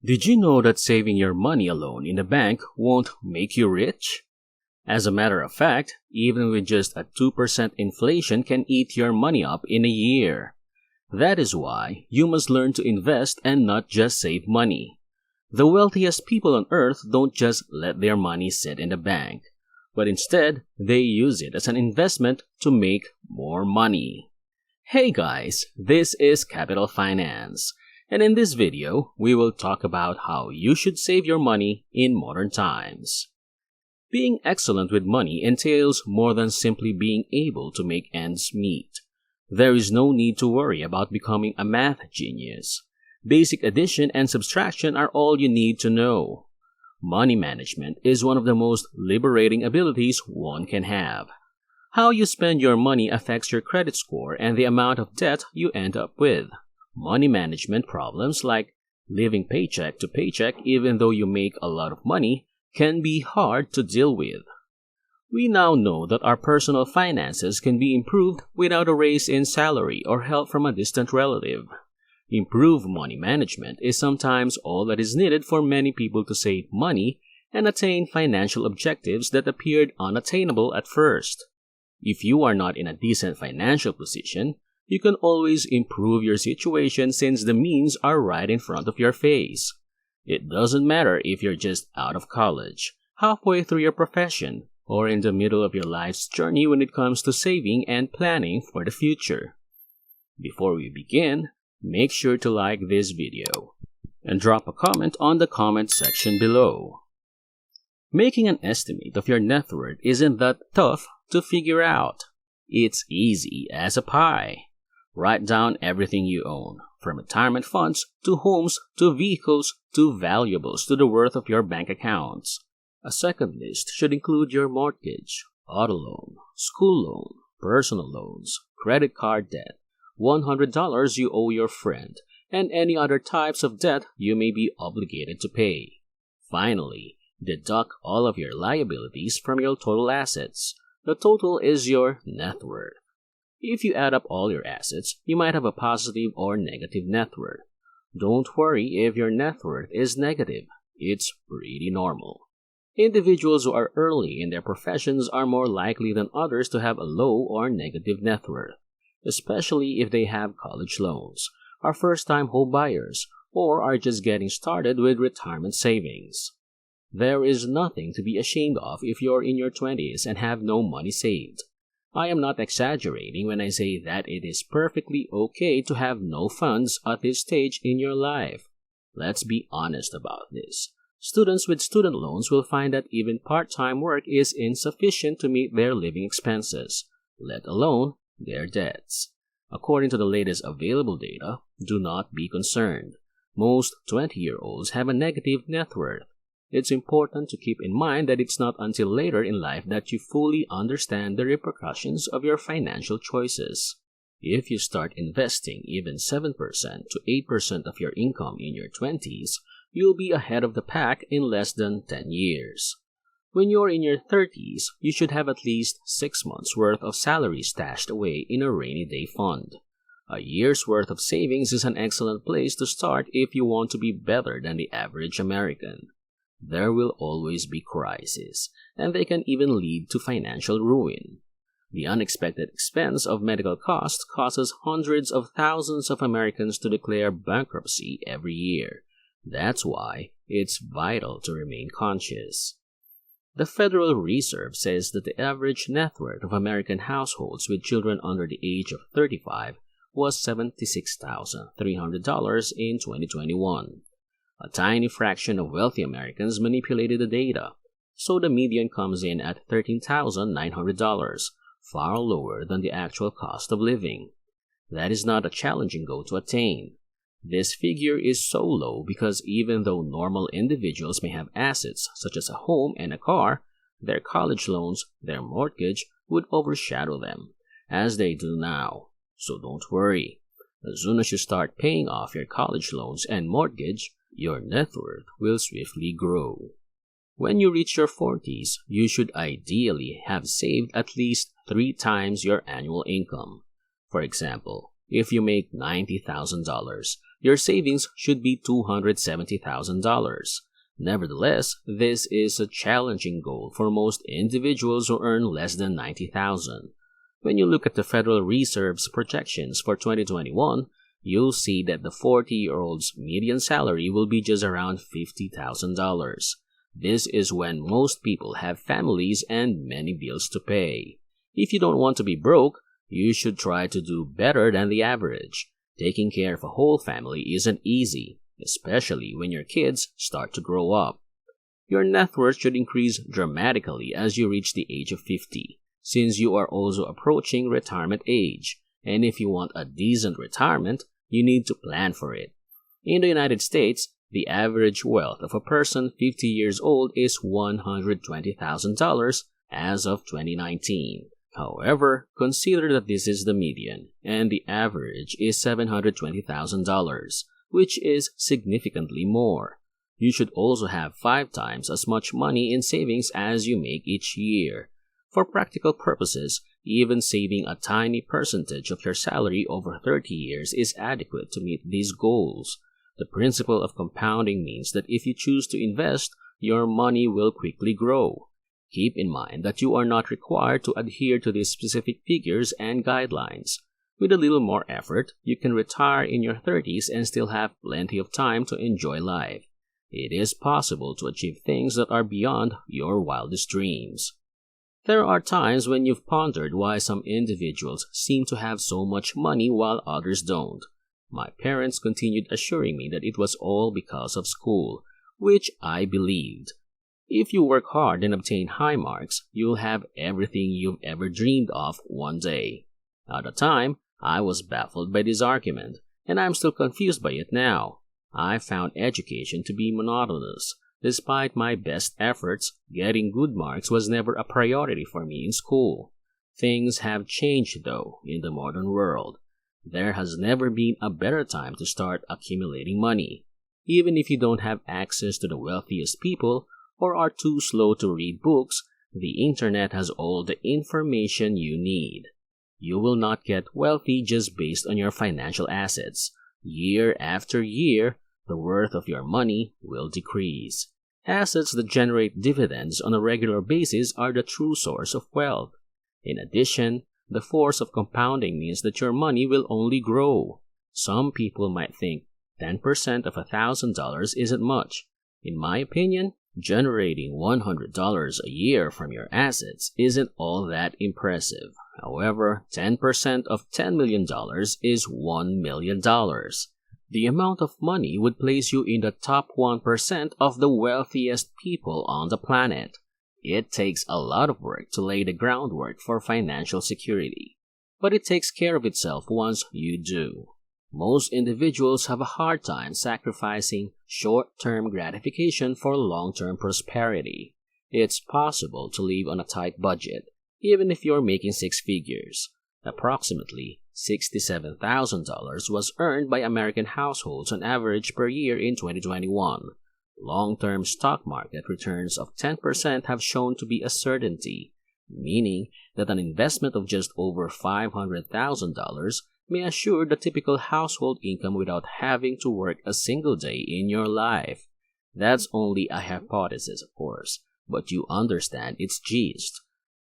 Did you know that saving your money alone in the bank won't make you rich? As a matter of fact, even with just a 2% inflation can eat your money up in a year. That is why you must learn to invest and not just save money. The wealthiest people on earth don't just let their money sit in the bank, but instead, they use it as an investment to make more money. Hey guys, this is Capital Finance. And in this video, we will talk about how you should save your money in modern times. Being excellent with money entails more than simply being able to make ends meet. There is no need to worry about becoming a math genius. Basic addition and subtraction are all you need to know. Money management is one of the most liberating abilities one can have. How you spend your money affects your credit score and the amount of debt you end up with. Money management problems like living paycheck to paycheck even though you make a lot of money can be hard to deal with. We now know that our personal finances can be improved without a raise in salary or help from a distant relative. Improved money management is sometimes all that is needed for many people to save money and attain financial objectives that appeared unattainable at first. If you are not in a decent financial position, you can always improve your situation since the means are right in front of your face. It doesn't matter if you're just out of college, halfway through your profession, or in the middle of your life's journey when it comes to saving and planning for the future. Before we begin, make sure to like this video and drop a comment on the comment section below. Making an estimate of your net worth isn't that tough to figure out. It's easy as a pie. Write down everything you own, from retirement funds to homes to vehicles to valuables to the worth of your bank accounts. A second list should include your mortgage, auto loan, school loan, personal loans, credit card debt, $100 you owe your friend, and any other types of debt you may be obligated to pay. Finally, deduct all of your liabilities from your total assets. The total is your net worth. If you add up all your assets, you might have a positive or negative net worth. Don't worry if your net worth is negative. It's pretty normal. Individuals who are early in their professions are more likely than others to have a low or negative net worth, especially if they have college loans, are first-time home buyers, or are just getting started with retirement savings. There is nothing to be ashamed of if you're in your 20s and have no money saved. I am not exaggerating when I say that it is perfectly okay to have no funds at this stage in your life. Let's be honest about this. Students with student loans will find that even part-time work is insufficient to meet their living expenses, let alone their debts. According to the latest available data, do not be concerned. Most 20-year-olds have a negative net worth. It's important to keep in mind that it's not until later in life that you fully understand the repercussions of your financial choices. If you start investing even 7% to 8% of your income in your 20s, you'll be ahead of the pack in less than 10 years. When you're in your 30s, you should have at least 6 months' worth of salary stashed away in a rainy day fund. A year's worth of savings is an excellent place to start if you want to be better than the average American. There will always be crises, and they can even lead to financial ruin. The unexpected expense of medical costs causes hundreds of thousands of Americans to declare bankruptcy every year. That's why it's vital to remain conscious. The Federal Reserve says that the average net worth of American households with children under the age of 35 was $76,300 in 2021. A tiny fraction of wealthy Americans manipulated the data, so the median comes in at $13,900, far lower than the actual cost of living. That is not a challenging goal to attain. This figure is so low because even though normal individuals may have assets such as a home and a car, their college loans, their mortgage, would overshadow them, as they do now. So don't worry. As soon as you start paying off your college loans and mortgage, your net worth will swiftly grow. When you reach your 40s, you should ideally have saved at least 3 times your annual income. For example, if you make $90,000, your savings should be $270,000. Nevertheless, this is a challenging goal for most individuals who earn less than $90,000. When you look at the Federal Reserve's projections for 2021, you'll see that the 40-year-old's median salary will be just around $50,000. This is when most people have families and many bills to pay. If you don't want to be broke, you should try to do better than the average. Taking care of a whole family isn't easy, especially when your kids start to grow up. Your net worth should increase dramatically as you reach the age of 50, since you are also approaching retirement age, and if you want a decent retirement, you need to plan for it. In the United States, the average wealth of a person 50 years old is $120,000 as of 2019. However, consider that this is the median, and the average is $720,000, which is significantly more. You should also have 5 times as much money in savings as you make each year. For practical purposes, even saving a tiny percentage of your salary over 30 years is adequate to meet these goals. The principle of compounding means that if you choose to invest, your money will quickly grow. Keep in mind that you are not required to adhere to these specific figures and guidelines. With a little more effort, you can retire in your 30s and still have plenty of time to enjoy life. It is possible to achieve things that are beyond your wildest dreams. There are times when you've pondered why some individuals seem to have so much money while others don't. My parents continued assuring me that it was all because of school, which I believed. If you work hard and obtain high marks, you'll have everything you've ever dreamed of one day. At the time, I was baffled by this argument, and I'm still confused by it now. I found education to be monotonous. Despite my best efforts, getting good marks was never a priority for me in school. Things have changed, though, in the modern world. There has never been a better time to start accumulating money. Even if you don't have access to the wealthiest people or are too slow to read books, the internet has all the information you need. You will not get wealthy just based on your financial assets. Year after year, the worth of your money will decrease. Assets that generate dividends on a regular basis are the true source of wealth. In addition, the force of compounding means that your money will only grow. Some people might think 10% of $1,000 isn't much. In my opinion, generating $100 a year from your assets isn't all that impressive. However, 10% of $10 million is $1 million. The amount of money would place you in the top 1% of the wealthiest people on the planet. It takes a lot of work to lay the groundwork for financial security, but it takes care of itself once you do. Most individuals have a hard time sacrificing short-term gratification for long-term prosperity. It's possible to live on a tight budget, even if you're making 6 figures. Approximately $67,000 was earned by American households on average per year in 2021. Long-term stock market returns of 10% have shown to be a certainty, meaning that an investment of just over $500,000 may assure the typical household income without having to work a single day in your life. That's only a hypothesis, of course, but you understand its gist.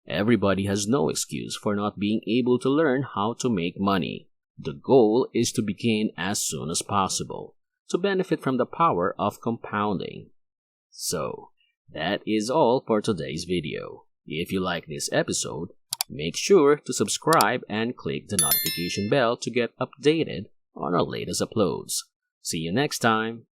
Everybody has no excuse for not being able to learn how to make money. The goal is to begin as soon as possible, to benefit from the power of compounding. So, that is all for today's video. If you like this episode, make sure to subscribe and click the notification bell to get updated on our latest uploads. See you next time!